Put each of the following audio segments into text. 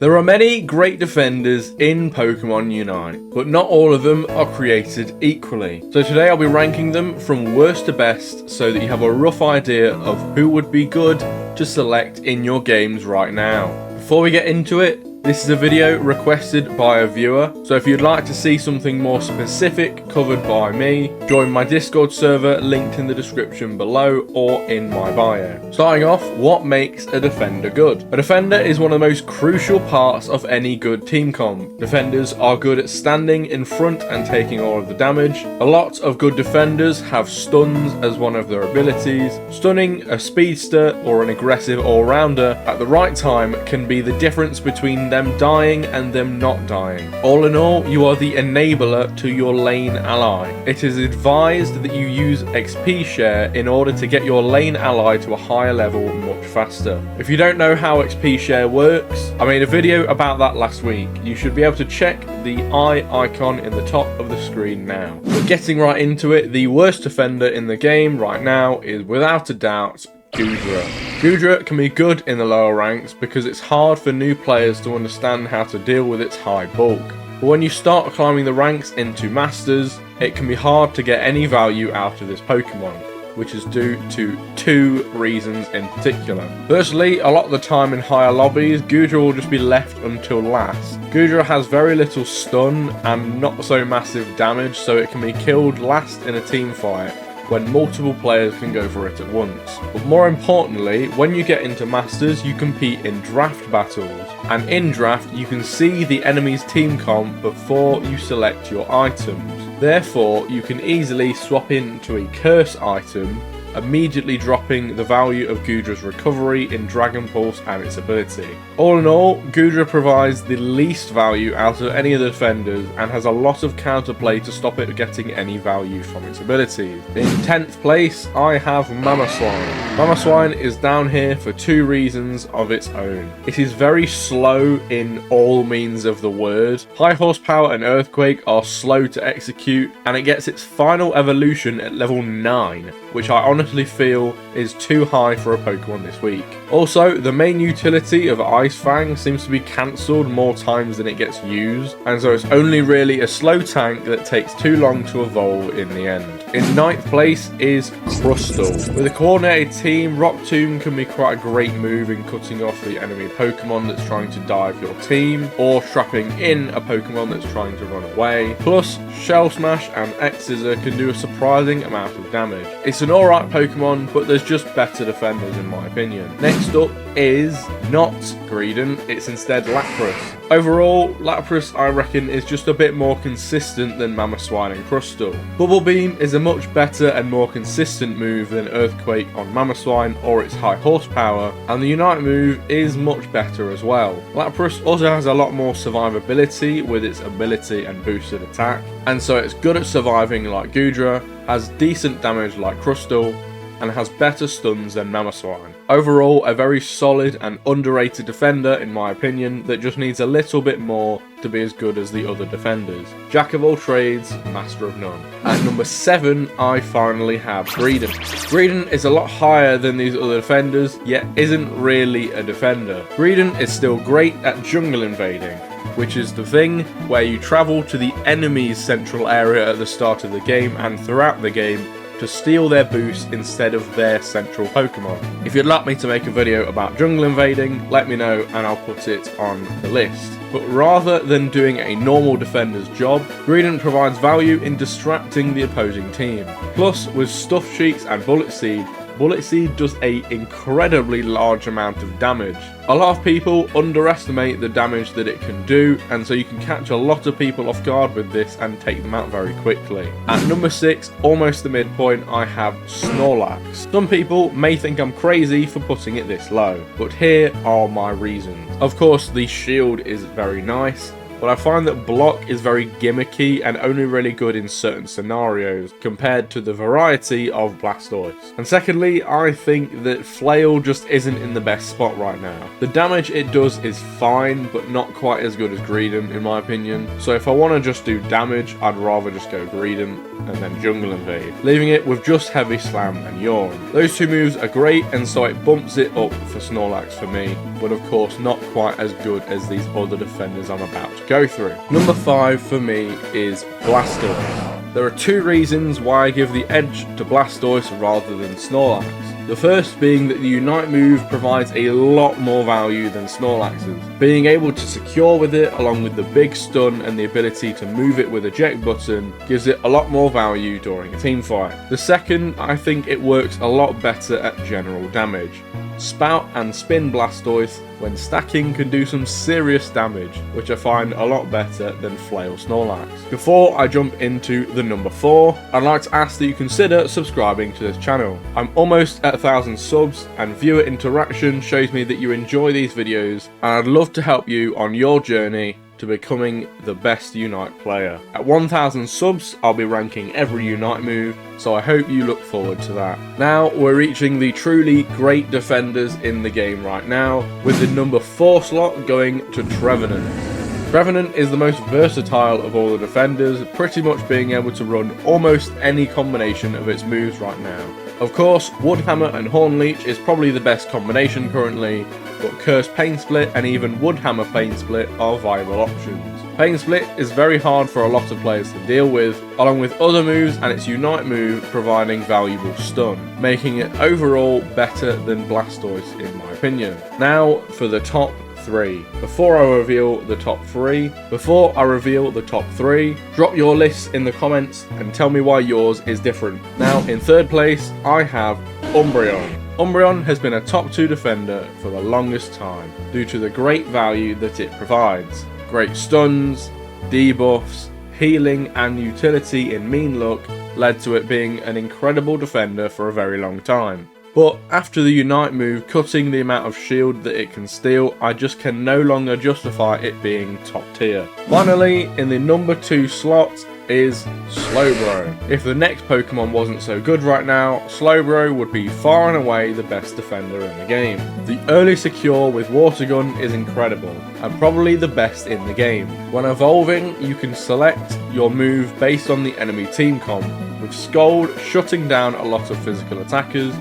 There are many great defenders in Pokemon Unite, but not all of them are created equally. So today I'll be ranking them from worst to best so that you have a rough idea of who would be good to select in your games right now. Before we get into it, this is a video requested by a viewer, so if you'd like to see something more specific covered by me, join my Discord server linked in the description below or in my bio. Starting off, what makes a defender good? A defender is one of the most crucial parts of any good team comp. Defenders are good at standing in front and taking all of the damage. A lot of good defenders have stuns as one of their abilities. Stunning a speedster or an aggressive all-rounder at the right time can be the difference between them dying and them not dying. All in all, you are the enabler to your lane ally. It is advised that you use XP share in order to get your lane ally to a higher level much faster. If you don't know how XP share works, I made a video about that last week. You should be able to check the eye icon in the top of the screen now. But getting right into it, the worst defender in the game right now is without a doubt Goodra. Goodra can be good in the lower ranks because it's hard for new players to understand how to deal with its high bulk. But when you start climbing the ranks into Masters, it can be hard to get any value out of this Pokemon, which is due to two reasons in particular. Firstly, a lot of the time in higher lobbies, Goodra will just be left until last. Goodra has very little stun and not so massive damage, so it can be killed last in a team fight when multiple players can go for it at once. But more importantly, when you get into Masters, you compete in draft battles, and in draft you can see the enemy's team comp before you select your items. Therefore, you can easily swap into a curse item, immediately dropping the value of Goodra's recovery in Dragon Pulse and its ability. All in all, Goodra provides the least value out of any of the defenders and has a lot of counterplay to stop it getting any value from its abilities. In 10th place, I have Mamoswine. Mamoswine is down here for two reasons of its own. It is very slow in all means of the word. High Horsepower and Earthquake are slow to execute, and it gets its final evolution at level 9, which I honestly feel is too high for a Pokemon this week. Also, the main utility of Ice Fang seems to be cancelled more times than it gets used, and so it's only really a slow tank that takes too long to evolve in the end. In 9th place is Crustle. With a coordinated team, Rock Tomb can be quite a great move in cutting off the enemy Pokemon that's trying to dive your team, or trapping in a Pokemon that's trying to run away. Plus, Shell Smash and X-Scissor can do a surprising amount of damage. It's an alright Pokemon, but there's just better defenders in my opinion. Next up is not Greedent, it's instead Lapras. Overall, Lapras I reckon is just a bit more consistent than Mamoswine and Crustle. Bubble Beam is a much better and more consistent move than Earthquake on Mamoswine or its high horsepower, and the Unite move is much better as well. Lapras also has a lot more survivability with its ability and boosted attack, and so it's good at surviving like Goodra, has decent damage like Crustle, and has better stuns than Mamoswine. Overall, a very solid and underrated defender in my opinion that just needs a little bit more to be as good as the other defenders. Jack of all trades, master of none. At number 7, I finally have Greedent. Greedent is a lot higher than these other defenders, yet isn't really a defender. Greedent is still great at jungle invading, which is the thing where you travel to the enemy's central area at the start of the game and throughout the game to steal their boost instead of their central Pokemon. If you'd like me to make a video about jungle invading, let me know and I'll put it on the list. But rather than doing a normal defender's job, Greedent provides value in distracting the opposing team. Plus, with Stuff Cheeks and Bullet Seed does an incredibly large amount of damage. A lot of people underestimate the damage that it can do, and so you can catch a lot of people off guard with this and take them out very quickly. At number 6, almost the midpoint, I have Snorlax. Some people may think I'm crazy for putting it this low, but here are my reasons. Of course, the shield is very nice, but I find that Block is very gimmicky and only really good in certain scenarios compared to the variety of Blastoise. And secondly, I think that Flail just isn't in the best spot right now. The damage it does is fine, but not quite as good as Greedent in my opinion. So if I want to just do damage, I'd rather just go Greedent and then Jungle Invade, leaving it with just Heavy Slam and Yawn. Those two moves are great, and so it bumps it up for Snorlax for me, but of course not quite as good as these other defenders I'm about to go through. Number 5 for me is Blastoise. There are two reasons why I give the edge to Blastoise rather than Snorlax. The first being that the Unite move provides a lot more value than Snorlax's. Being able to secure with it, along with the big stun and the ability to move it with a eject button, gives it a lot more value during a team fight. The second, I think it works a lot better at general damage. Spout and Spin Blastoise, when stacking, can do some serious damage, which I find a lot better than Flail Snorlax. Before I jump into the number 4, I'd like to ask that you consider subscribing to this channel. I'm almost at 1,000 subs, and viewer interaction shows me that you enjoy these videos, and I'd love to help you on your journey to becoming the best Unite player. At 1,000 subs, I'll be ranking every Unite move, so I hope you look forward to that. Now, we're reaching the truly great defenders in the game right now, with the number 4 slot going to Trevenant. Trevenant is the most versatile of all the defenders, pretty much being able to run almost any combination of its moves right now. Of course, Wood Hammer and Horn Leech is probably the best combination currently, but Curse Pain Split and even Wood Hammer Pain Split are viable options. Pain Split is very hard for a lot of players to deal with, along with other moves and its Unite move providing valuable stun, making it overall better than Blastoise in my opinion. Now for the top 3. Before I reveal the top 3, drop your lists in the comments and tell me why yours is different. Now in 3rd place, I have Umbreon. Umbreon has been a top 2 defender for the longest time due to the great value that it provides. Great stuns, debuffs, healing and utility in Mean Look led to it being an incredible defender for a very long time. But after the Unite move cutting the amount of shield that it can steal, I just can no longer justify it being top tier. Finally, in the number 2 slot is Slowbro. If the next Pokemon wasn't so good right now, Slowbro would be far and away the best defender in the game. The early secure with Water Gun is incredible, and probably the best in the game. When evolving, you can select your move based on the enemy team comp, with Scald shutting down a lot of physical attackers,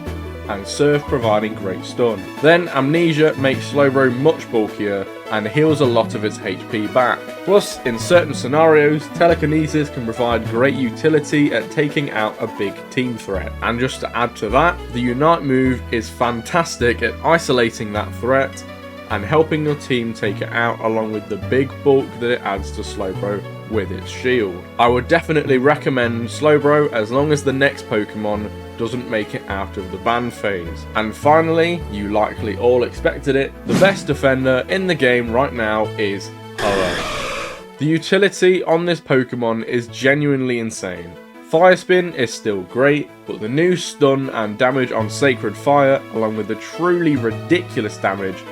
and Surf providing great stun. Then Amnesia makes Slowbro much bulkier and heals a lot of its HP back. Plus, in certain scenarios, Telekinesis can provide great utility at taking out a big team threat. And just to add to that, the Unite move is fantastic at isolating that threat and helping your team take it out, along with the big bulk that it adds to Slowbro with its shield. I would definitely recommend Slowbro as long as the next Pokemon doesn't make it out of the ban phase. And finally, you likely all expected it, the best defender in the game right now is Ho-Oh. The utility on this Pokemon is genuinely insane. Fire Spin is still great, but the new stun and damage on Sacred Fire, along with the truly ridiculous damage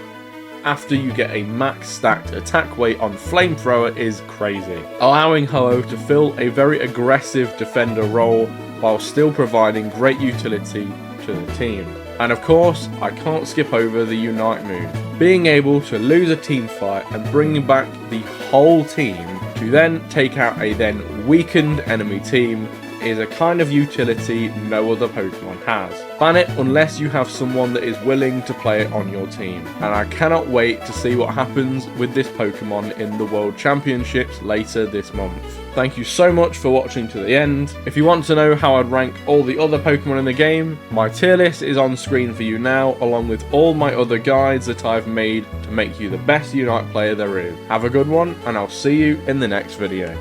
after you get a max stacked attack weight on Flamethrower, is crazy, allowing Ho-Oh to fill a very aggressive defender role while still providing great utility to the team. And of course, I can't skip over the Unite move. Being able to lose a team fight and bringing back the whole team to then take out a then weakened enemy team is a kind of utility no other Pokemon has. Ban it unless you have someone that is willing to play it on your team. And I cannot wait to see what happens with this Pokemon in the World Championships later this month. Thank you so much for watching to the end. If you want to know how I'd rank all the other Pokemon in the game, my tier list is on screen for you now, along with all my other guides that I've made to make you the best Unite player there is. Have a good one, and I'll see you in the next video.